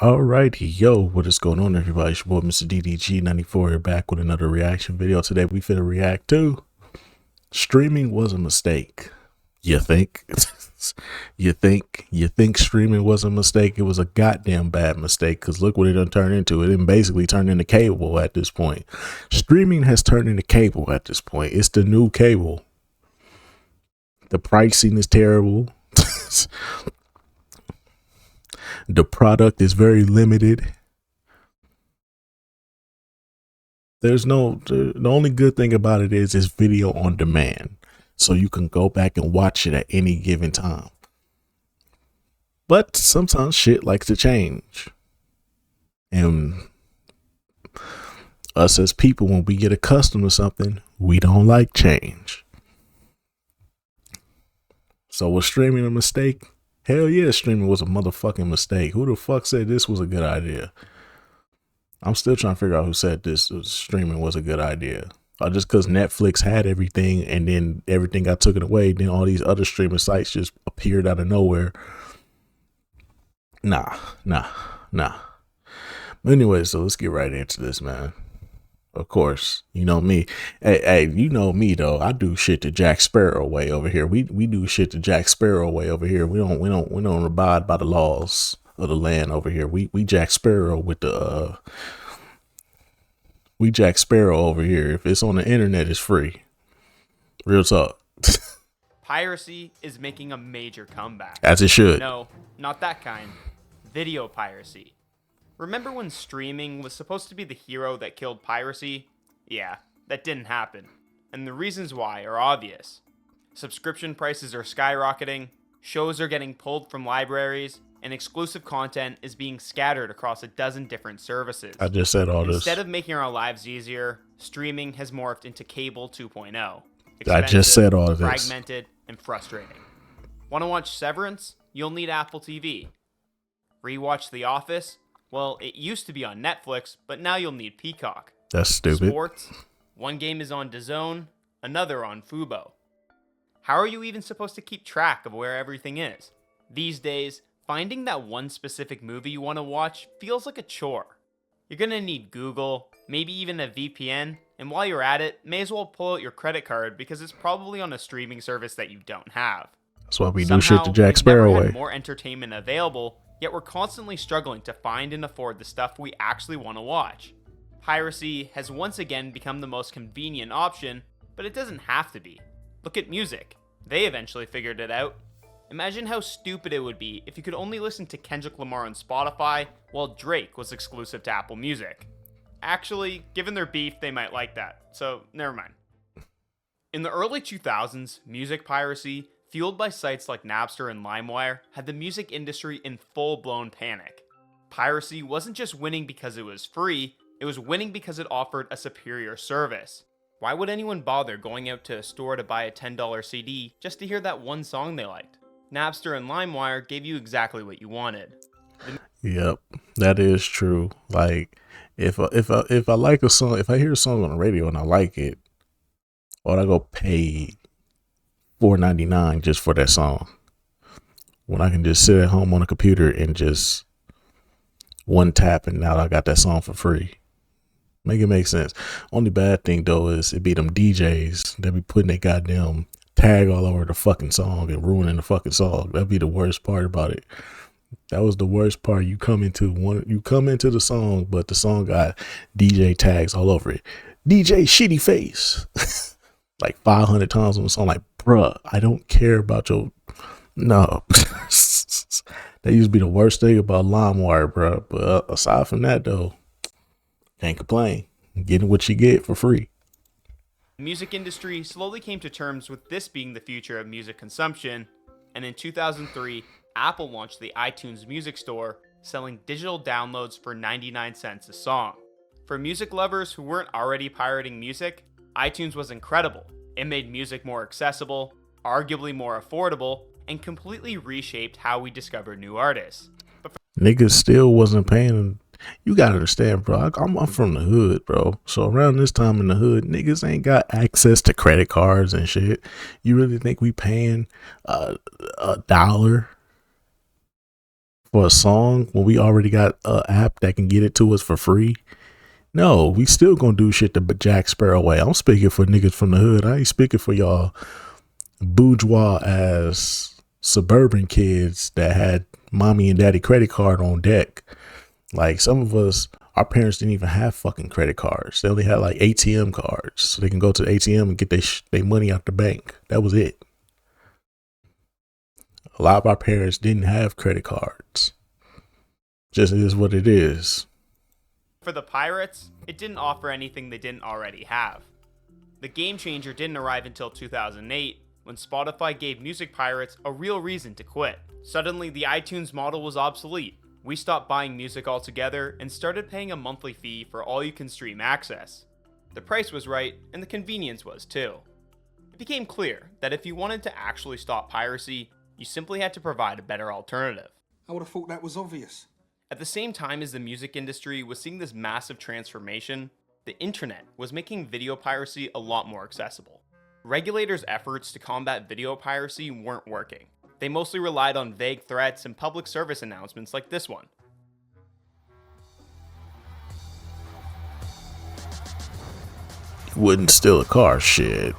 Alrighty, yo, what is going on, everybody? It's your boy, Mr. DDG94 here, back with another reaction video. Today, we finna react to streaming was a mistake. You think? You think streaming was a mistake? It was a goddamn bad mistake, because look what it done turned into. It done basically turned into cable at this point. Streaming has turned into cable at this point. It's the new cable. The pricing is terrible. The product is very limited. The only good thing about it is it's video on demand. So you can go back and watch it at any given time. But sometimes shit likes to change. And us as people, when we get accustomed to something, we don't like change. So was streaming a mistake? Hell yeah, streaming was a motherfucking mistake. Who the fuck said this was a good idea? I'm still trying to figure out who said this streaming was a good idea. Just because Netflix had everything and then everything got taken away, then all these other streaming sites just appeared out of nowhere. Nah. But anyway, so let's get right into this, man. Of course, you know me. Hey, you know me though. I do shit the Jack Sparrow way over here. We do shit the Jack Sparrow way over here. We don't abide by the laws of the land over here. We Jack Sparrow with the we Jack Sparrow over here. If it's on the internet, it's free. Real talk. Piracy is making a major comeback. As it should. No, not that kind. Video piracy. Remember when streaming was supposed to be the hero that killed piracy? Yeah, that didn't happen. And the reasons why are obvious. Subscription prices are skyrocketing, shows are getting pulled from libraries, and exclusive content is being scattered across a dozen different services. I just said all this. Instead of making our lives easier, streaming has morphed into cable 2.0. I just said all of this. Fragmented and frustrating. Want to watch Severance? You'll need Apple TV. Rewatch The Office? Well, it used to be on Netflix, but now you'll need Peacock. That's stupid. Sports? One game is on DAZN, another on Fubo. How are you even supposed to keep track of where everything is? These days, finding that one specific movie you want to watch feels like a chore. You're going to need Google, maybe even a VPN, and while you're at it, may as well pull out your credit card because it's probably on a streaming service that you don't have. That's why we do shit the Jack Sparrow way. More entertainment available, yet we're constantly struggling to find and afford the stuff we actually want to watch. Piracy has once again become the most convenient option, but it doesn't have to be. Look at music. They eventually figured it out. Imagine how stupid it would be if you could only listen to Kendrick Lamar on Spotify while Drake was exclusive to Apple Music. Actually, given their beef, they might like that, so never mind. In the early 2000s, music piracy, fueled by sites like Napster and LimeWire, had the music industry in full-blown panic. Piracy wasn't just winning because it was free, it was winning because it offered a superior service. Why would anyone bother going out to a store to buy a $10 CD just to hear that one song they liked? Napster and LimeWire gave you exactly what you wanted. Yep, that is true. Like, if I like a song, if I hear a song on the radio and I like it, or I go pay $4.99 just for that song, when I can just sit at home on a computer and just one tap and now I got that song for free. Make it make sense. Only bad thing though is it be them DJs that be putting their goddamn tag all over the fucking song and ruining the fucking song. That'd be the worst part about it. That was the worst part. You come into the song, but the song got DJ tags all over it. DJ Shitty Face. Like 500 times on the song. Like, bruh, I don't care about your... No. That used to be the worst thing about LimeWire, bruh. But aside from that, though, can't complain. Getting what you get for free. The music industry slowly came to terms with this being the future of music consumption, and in 2003, Apple launched the iTunes Music Store, selling digital downloads for 99 cents a song. For music lovers who weren't already pirating music, iTunes was incredible. It made music more accessible, arguably more affordable, and completely reshaped how we discovered new artists. Niggas still wasn't paying. You gotta understand, bro. I'm from the hood, bro. So around this time in the hood, niggas ain't got access to credit cards and shit. You really think we paying $1 for a song when we already got an app that can get it to us for free? No, we still gonna do shit the Jack Sparrow way. I'm speaking for niggas from the hood. I ain't speaking for y'all bourgeois ass suburban kids that had mommy and daddy credit card on deck. Like some of us, our parents didn't even have fucking credit cards. They only had like ATM cards, so they can go to the ATM and get their money out the bank. That was it. A lot of our parents didn't have credit cards. Just is what it is. For the pirates, it didn't offer anything they didn't already have. The game changer didn't arrive until 2008, when Spotify gave music pirates a real reason to quit. Suddenly, the iTunes model was obsolete. We stopped buying music altogether and started paying a monthly fee for all you can stream access. The price was right, and the convenience was too. It became clear that if you wanted to actually stop piracy, you simply had to provide a better alternative. I would have thought that was obvious. At the same time as the music industry was seeing this massive transformation, the internet was making video piracy a lot more accessible. Regulators' efforts to combat video piracy weren't working. They mostly relied on vague threats and public service announcements like this one. Wouldn't steal a car, shit.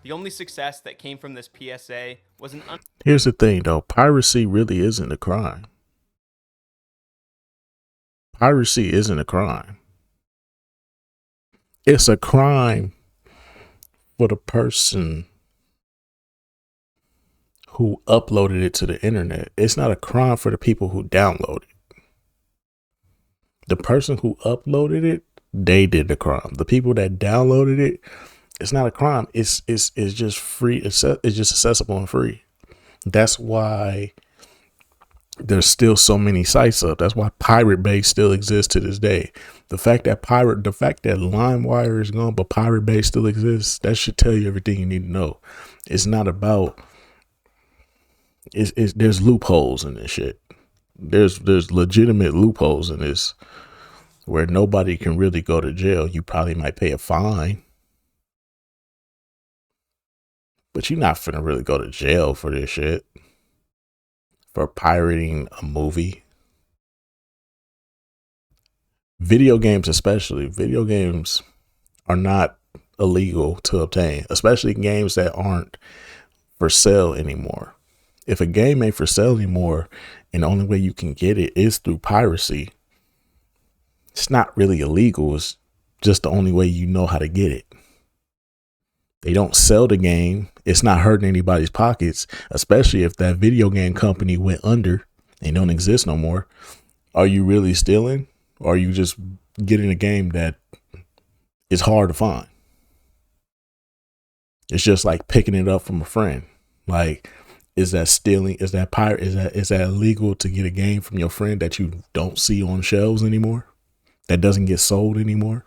The only success that came from this PSA was an Here's the thing though, piracy really isn't a crime. Piracy isn't a crime. It's a crime for the person who uploaded it to the internet. It's not a crime for the people who downloaded it. The person who uploaded it, they did the crime. The people that downloaded it, it's not a crime. It's just free. It's just accessible and free. That's why there's still so many sites up. That's why Pirate Bay still exists to this day. The fact that LimeWire is gone, but Pirate Bay still exists, that should tell you everything you need to know. It's not about. There's loopholes in this shit. There's legitimate loopholes in this where nobody can really go to jail. You probably might pay a fine, but you're not finna really go to jail for this shit. For pirating a movie. Video games especially. Video games are not illegal to obtain, especially games that aren't for sale anymore. If a game ain't for sale anymore and the only way you can get it is through piracy, it's not really illegal. It's just the only way you know how to get it. They don't sell the game. It's not hurting anybody's pockets, especially if that video game company went under and don't exist no more. Are you really stealing? Or are you just getting a game that is hard to find? It's just like picking it up from a friend. Like, is that stealing? Is that pirate? Is that illegal to get a game from your friend that you don't see on shelves anymore? That doesn't get sold anymore?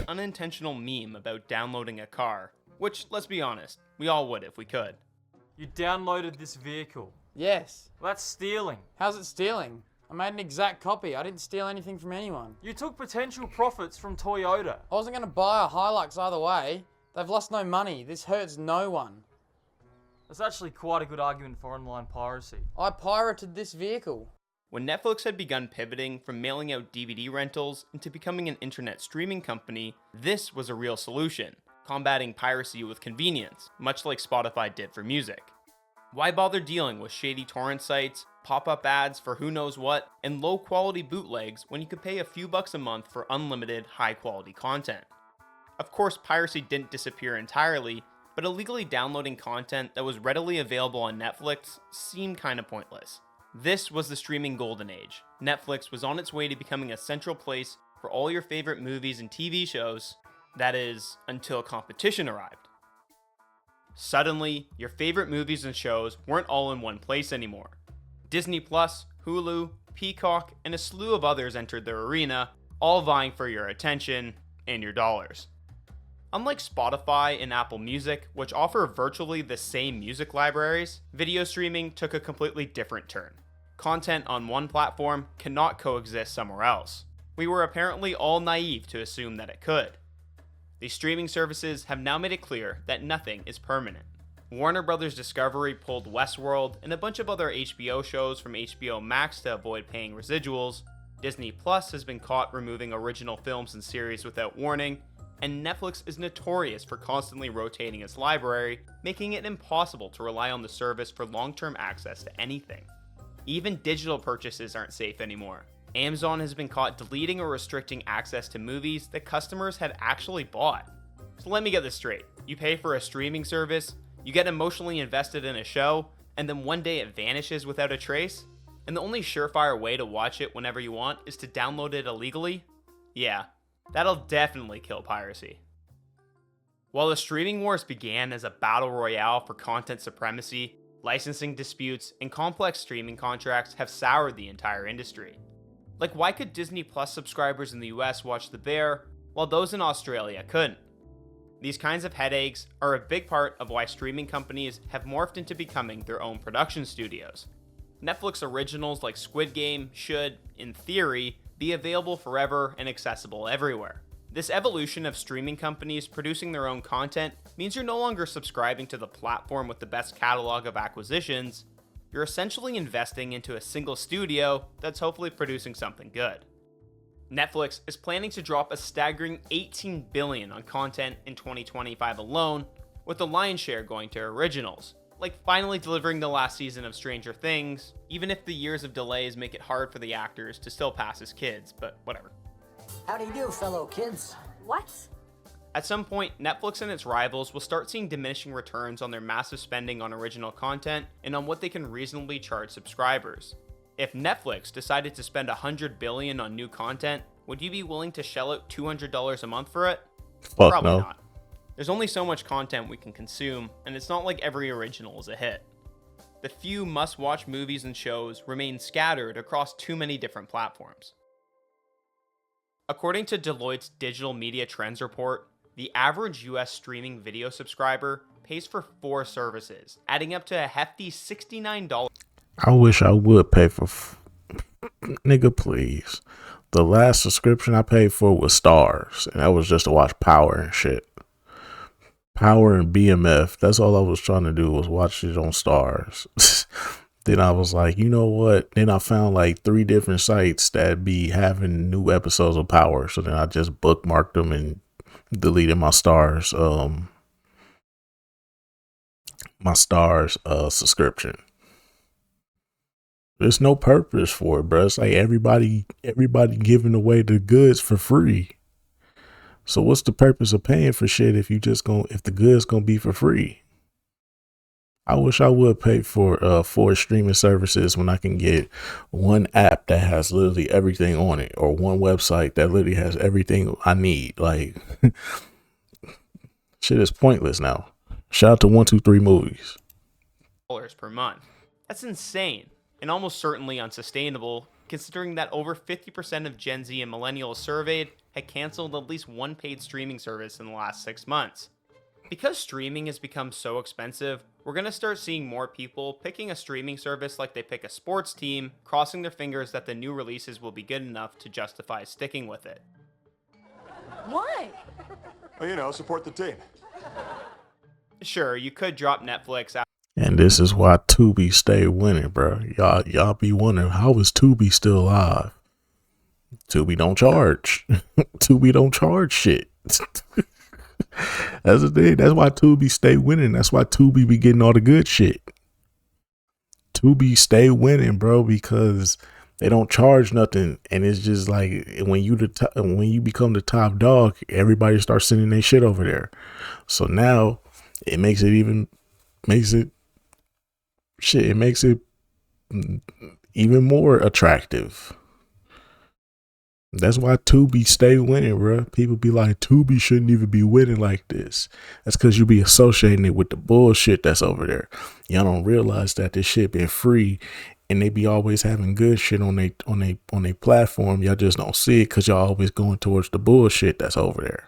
Unintentional meme about downloading a car, which, let's be honest, we all would if we could. You downloaded this vehicle. Yes. Well, that's stealing. How's it stealing? I made an exact copy. I didn't steal anything from anyone. You took potential profits from Toyota. I wasn't going to buy a Hilux either way. They've lost no money. This hurts no one. That's actually quite a good argument for online piracy. I pirated this vehicle. When Netflix had begun pivoting from mailing out DVD rentals into becoming an internet streaming company, this was a real solution, combating piracy with convenience, much like Spotify did for music. Why bother dealing with shady torrent sites, pop-up ads for who knows what, and low-quality bootlegs when you could pay a few bucks a month for unlimited, high-quality content? Of course, piracy didn't disappear entirely, but illegally downloading content that was readily available on Netflix seemed kinda pointless. This was the streaming golden age. Netflix was on its way to becoming a central place for all your favorite movies and TV shows, that is, until competition arrived. Suddenly, your favorite movies and shows weren't all in one place anymore. Disney Plus, Hulu, Peacock, and a slew of others entered the arena, all vying for your attention and your dollars. Unlike Spotify and Apple Music, which offer virtually the same music libraries, video streaming took a completely different turn. Content on one platform cannot coexist somewhere else. We were apparently all naive to assume that it could. These streaming services have now made it clear that nothing is permanent. Warner Bros. Discovery pulled Westworld and a bunch of other HBO shows from HBO Max to avoid paying residuals, Disney Plus has been caught removing original films and series without warning, and Netflix is notorious for constantly rotating its library, making it impossible to rely on the service for long-term access to anything. Even digital purchases aren't safe anymore. Amazon has been caught deleting or restricting access to movies that customers had actually bought. So let me get this straight. You pay for a streaming service, you get emotionally invested in a show, and then one day it vanishes without a trace? And the only surefire way to watch it whenever you want is to download it illegally? Yeah, that'll definitely kill piracy. While the streaming wars began as a battle royale for content supremacy, licensing disputes and complex streaming contracts have soured the entire industry. Like, why could Disney Plus subscribers in the US watch The Bear, while those in Australia couldn't? These kinds of headaches are a big part of why streaming companies have morphed into becoming their own production studios. Netflix originals like Squid Game should, in theory, be available forever and accessible everywhere. This evolution of streaming companies producing their own content means you're no longer subscribing to the platform with the best catalog of acquisitions. You're essentially investing into a single studio that's hopefully producing something good. Netflix is planning to drop a staggering $18 billion on content in 2025 alone, with the lion's share going to originals, like finally delivering the last season of Stranger Things, even if the years of delays make it hard for the actors to still pass as kids, but whatever. How do you do, fellow kids? What? At some point, Netflix and its rivals will start seeing diminishing returns on their massive spending on original content and on what they can reasonably charge subscribers. If Netflix decided to spend $100 billion on new content, would you be willing to shell out $200 a month for it? Fuck Probably no. not. There's only so much content we can consume, and it's not like every original is a hit. The few must-watch movies and shows remain scattered across too many different platforms. According to Deloitte's Digital Media Trends report, the average US streaming video subscriber pays for 4 services, adding up to a hefty $69. I wish I would pay for nigga, please. The last subscription I paid for was Stars, and that was just to watch Power and shit. Power and BMF. That's all I was trying to do, was watch it on Stars. Then I was like, you know what? Then I found like 3 different sites that be having new episodes of Power. So then I just bookmarked them and deleted my Stars subscription. There's no purpose for it, bro. It's like everybody giving away the goods for free. So what's the purpose of paying for shit if the goods gonna be for free? I wish I would pay for 4 streaming services when I can get one app that has literally everything on it, or one website that literally has everything I need. Like, shit is pointless now. Shout out to 123 Movies. Per month. That's insane, and almost certainly unsustainable, considering that over 50% of Gen Z and millennials surveyed had canceled at least one paid streaming service in the last 6 months. Because streaming has become so expensive, we're going to start seeing more people picking a streaming service like they pick a sports team, crossing their fingers that the new releases will be good enough to justify sticking with it. Why? Well, you know, support the team. Sure, you could drop Netflix out. And this is why Tubi stay winning, bro. Y'all be wondering, how is Tubi still alive? Tubi don't charge. Tubi don't charge shit. That's the thing. That's why Tubi stay winning. That's why Tubi be getting all the good shit. Tubi stay winning, bro, because they don't charge nothing, and it's just like when you become the top dog, everybody starts sending their shit over there. So now it makes it even more attractive. That's why Tubi stay winning, bro. People be like, Tubi shouldn't even be winning like this. That's because you be associating it with the bullshit that's over there. Y'all don't realize that this shit been free, and they be always having good shit on they platform. Y'all just don't see it because y'all always going towards the bullshit that's over there.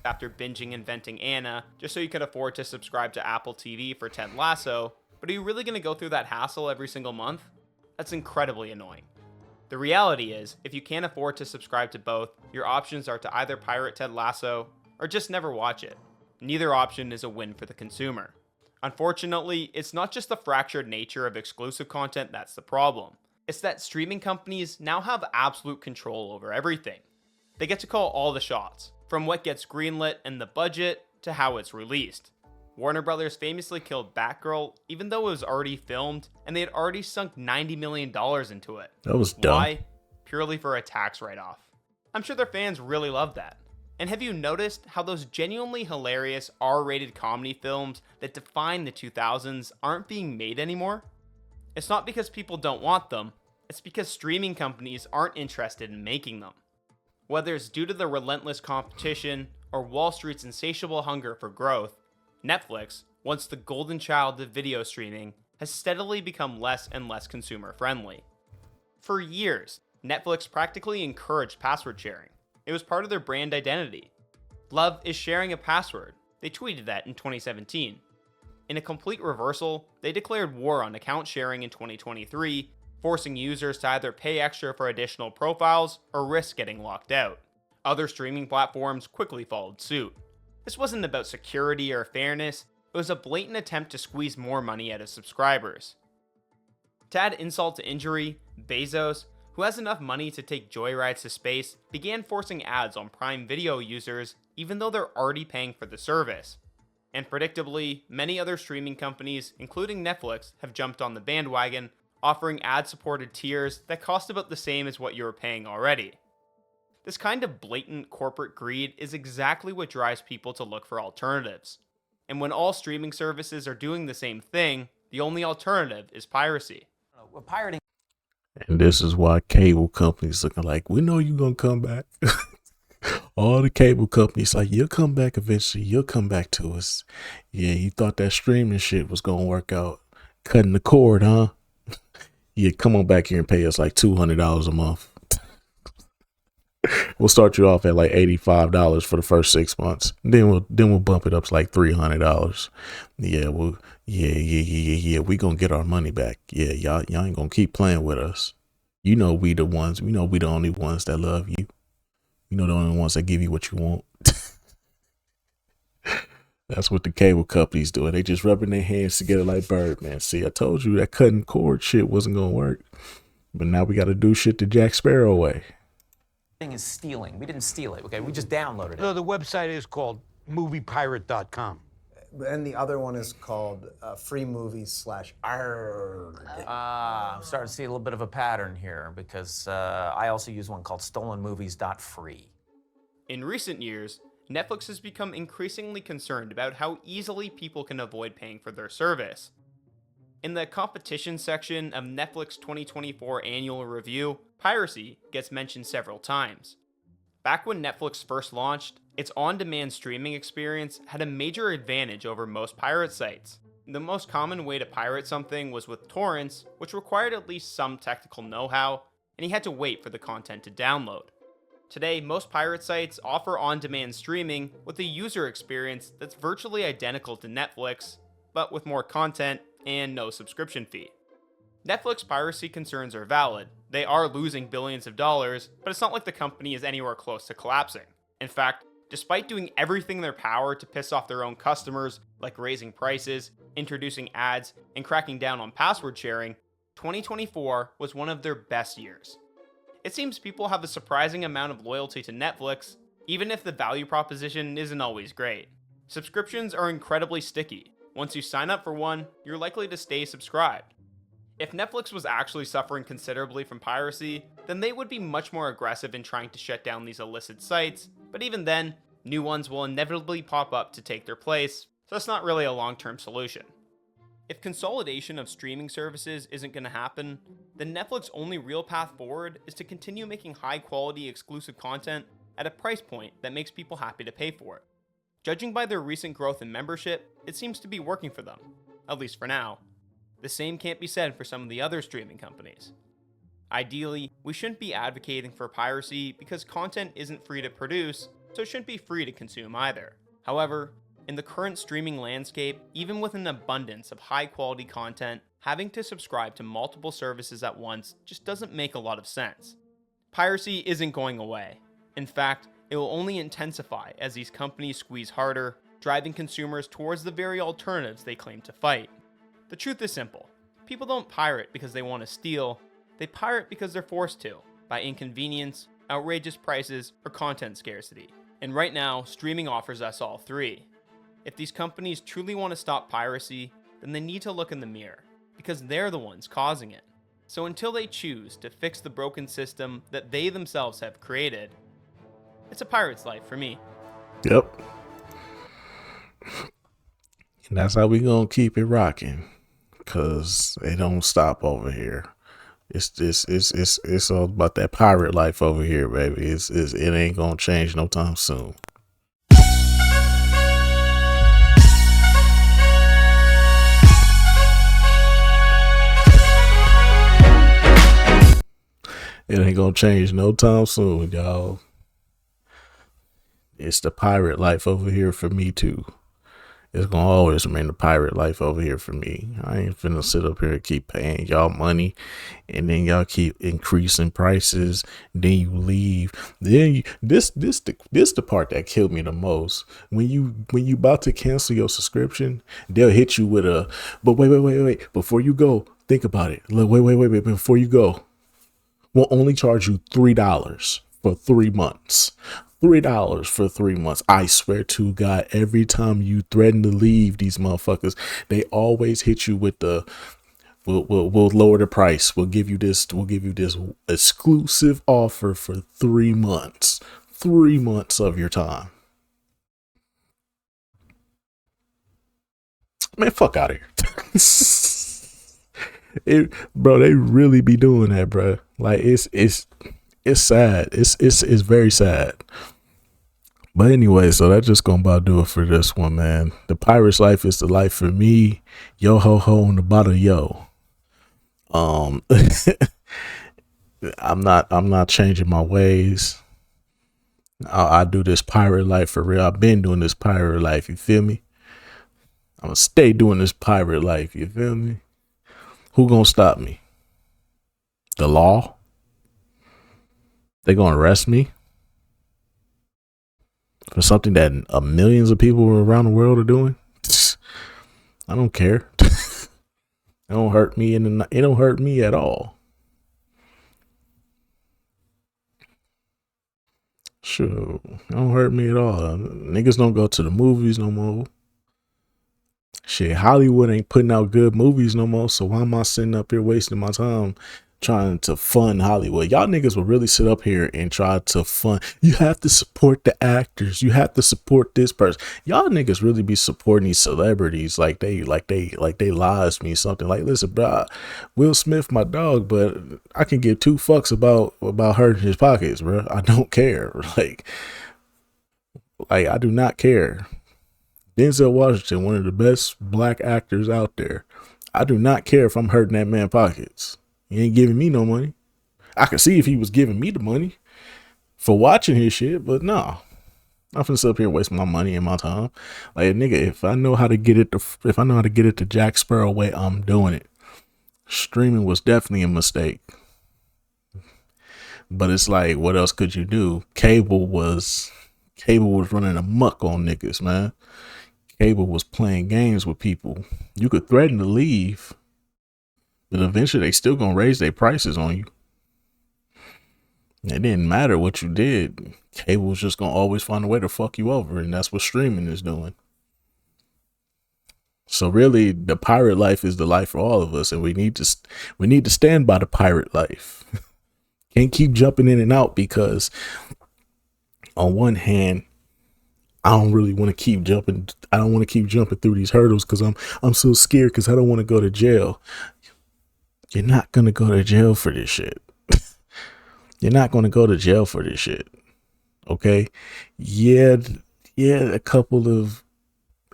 After binging Inventing Anna, just so you could afford to subscribe to Apple TV for Ted Lasso, but are you really going to go through that hassle every single month? That's incredibly annoying. The reality is, if you can't afford to subscribe to both, your options are to either pirate Ted Lasso or just never watch it. Neither option is a win for the consumer. Unfortunately, it's not just the fractured nature of exclusive content that's the problem. It's that streaming companies now have absolute control over everything. They get to call all the shots, from what gets greenlit and the budget to how it's released. Warner Brothers famously killed Batgirl even though it was already filmed and they had already sunk $90 million into it. That was dumb. Why? Purely for a tax write-off. I'm sure their fans really love that. And have you noticed how those genuinely hilarious R-rated comedy films that define the 2000s aren't being made anymore? It's not because people don't want them, it's because streaming companies aren't interested in making them. Whether it's due to the relentless competition or Wall Street's insatiable hunger for growth, Netflix, once the golden child of video streaming, has steadily become less and less consumer friendly. For years, Netflix practically encouraged password sharing. It was part of their brand identity. Love is sharing a password. They tweeted that in 2017. In a complete reversal, they declared war on account sharing in 2023, forcing users to either pay extra for additional profiles or risk getting locked out. Other streaming platforms quickly followed suit. This wasn't about security or fairness, it was a blatant attempt to squeeze more money out of subscribers. To add insult to injury, Bezos, who has enough money to take joyrides to space, began forcing ads on Prime Video users even though they're already paying for the service. And predictably, many other streaming companies, including Netflix, have jumped on the bandwagon, offering ad-supported tiers that cost about the same as what you were paying already. This kind of blatant corporate greed is exactly what drives people to look for alternatives. And when all streaming services are doing the same thing, the only alternative is piracy. We're pirating. And this is why cable companies looking like, we know you're going to come back. All the cable companies like, you'll come back eventually. You'll come back to us. Yeah, you thought that streaming shit was going to work out. Cutting the cord, huh? Yeah, come on back here and pay us like $200 a month. We'll start you off at like $85 for the first 6 months. Then we'll bump it up to like $300. Yeah, yeah. We gonna get our money back. Yeah, y'all ain't gonna keep playing with us. You know we the ones. We know we the only ones that love you. You know the only ones that give you what you want. That's what the cable companies doing. They just rubbing their hands together like Birdman. See, I told you that cutting cord shit wasn't gonna work. But now we got to do shit the Jack Sparrow way. Thing is stealing. We didn't steal it, okay? We just downloaded it. No, the website is called moviepirate.com. And the other one is called freemovies/arg. I'm starting to see a little bit of a pattern here because I also use one called stolenmovies.free. In recent years, Netflix has become increasingly concerned about how easily people can avoid paying for their service. In the competition section of Netflix 2024 annual review, piracy gets mentioned several times. Back when Netflix first launched, its on-demand streaming experience had a major advantage over most pirate sites. The most common way to pirate something was with torrents, which required at least some technical know-how, and you had to wait for the content to download. Today, most pirate sites offer on-demand streaming with a user experience that's virtually identical to Netflix, but with more content and no subscription fee. Netflix piracy concerns are valid. They are losing billions of dollars, but it's not like the company is anywhere close to collapsing. In fact, despite doing everything in their power to piss off their own customers, like raising prices, introducing ads, and cracking down on password sharing, 2024 was one of their best years. It seems people have a surprising amount of loyalty to Netflix, even if the value proposition isn't always great. Subscriptions are incredibly sticky. Once you sign up for one, you're likely to stay subscribed. If Netflix was actually suffering considerably from piracy, then they would be much more aggressive in trying to shut down these illicit sites, but even then, new ones will inevitably pop up to take their place, so it's not really a long-term solution. If consolidation of streaming services isn't going to happen, then Netflix's only real path forward is to continue making high-quality exclusive content at a price point that makes people happy to pay for it. Judging by their recent growth in membership, it seems to be working for them, at least for now. The same can't be said for some of the other streaming companies. Ideally, we shouldn't be advocating for piracy because content isn't free to produce, so it shouldn't be free to consume either. However, In the current streaming landscape, even with an abundance of high quality content, having to subscribe to multiple services at once just doesn't make a lot of sense. Piracy isn't going away. In fact, it will only intensify as these companies squeeze harder, driving consumers towards the very alternatives they claim to fight. The truth is simple. People don't pirate because they want to steal, they pirate because they're forced to, by inconvenience, outrageous prices, or content scarcity. And right now, streaming offers us all three. If these companies truly want to stop piracy, then they need to look in the mirror, because they're the ones causing it. So until they choose to fix the broken system that they themselves have created, it's a pirate's life for me. Yep. And that's how we gonna keep it rocking, cause they don't stop over here. It's all about that pirate life over here, baby. It ain't gonna change no time soon. It ain't gonna change no time soon, y'all. It's the pirate life over here for me too. It's gonna always remain the pirate life over here for me. I ain't finna sit up here and keep paying y'all money, and then y'all keep increasing prices. Then you leave. Then this the part that killed me the most. When you about to cancel your subscription, they'll hit you with a. But wait. Before you go, think about it. Look, wait. Before you go, we'll only charge you $3 for 3 months. $3 for 3 months. I swear to God, every time you threaten to leave, these motherfuckers, they always hit you with the we'll lower the price. We'll give you this exclusive offer for 3 months. 3 months of your time. Man, fuck out of here. Bro, they really be doing that, bro. Like it's sad. It's very sad. But anyway, so that's just gonna about do it for this one, man. The pirate's life is the life for me. Yo ho ho on the bottom, yo. I'm not changing my ways. I do this pirate life for real. I've been doing this pirate life, you feel me? I'm gonna stay doing this pirate life, you feel me? Who gonna stop me? The law? They gonna arrest me for something that millions of people around the world are doing? I don't care. It don't hurt me, and it don't hurt me at all. Sure, it don't hurt me at all. Niggas don't go to the movies no more. Shit, Hollywood ain't putting out good movies no more, so why am I sitting up here wasting my time trying to fund Hollywood? Y'all niggas will really sit up here and try to fund. You have to support the actors. You have to support this person. Y'all niggas really be supporting these celebrities like they lies me something. Like, listen, bro, Will Smith, my dog, but I can give two fucks about hurting his pockets, bro. I don't care. Like I do not care. Denzel Washington, one of the best black actors out there. I do not care if I'm hurting that man's pockets. He ain't giving me no money. I could see if he was giving me the money for watching his shit, but nah. I'm finna sit up here and waste my money and my time. Like, nigga, if I know how to get it the Jack Sparrow way, I'm doing it. Streaming was definitely a mistake. But it's like, what else could you do? Cable was running amok on niggas, man. Cable was playing games with people. You could threaten to leave, but eventually they still gonna raise their prices on you. It didn't matter what you did. Cable was just gonna always find a way to fuck you over, and that's what streaming is doing. So really, the pirate life is the life for all of us, and we need to stand by the pirate life. Can't keep jumping in and out, because on one hand, I don't really want to keep jumping. I don't want to keep jumping through these hurdles because I'm so scared, because I don't want to go to jail. You're not going to go to jail for this shit. You're not going to go to jail for this shit. Okay. Yeah. A couple of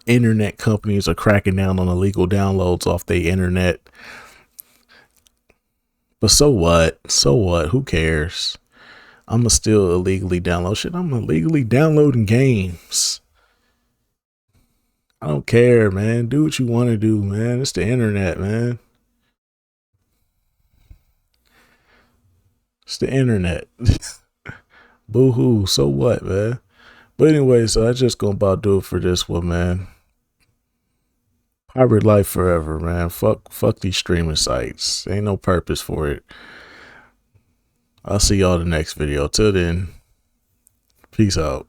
internet companies are cracking down on illegal downloads off the internet. But so what? Who cares? I'm still illegally download shit. I'm illegally downloading games. I don't care, man. Do what you want to do, man. It's the internet, man. It's the internet. Boo-hoo. So what, man? But anyway, so I just gonna about do it for this one, man. Pirate life forever, man. Fuck these streaming sites. Ain't no purpose for it. I'll see y'all in the next video. Till then, peace out.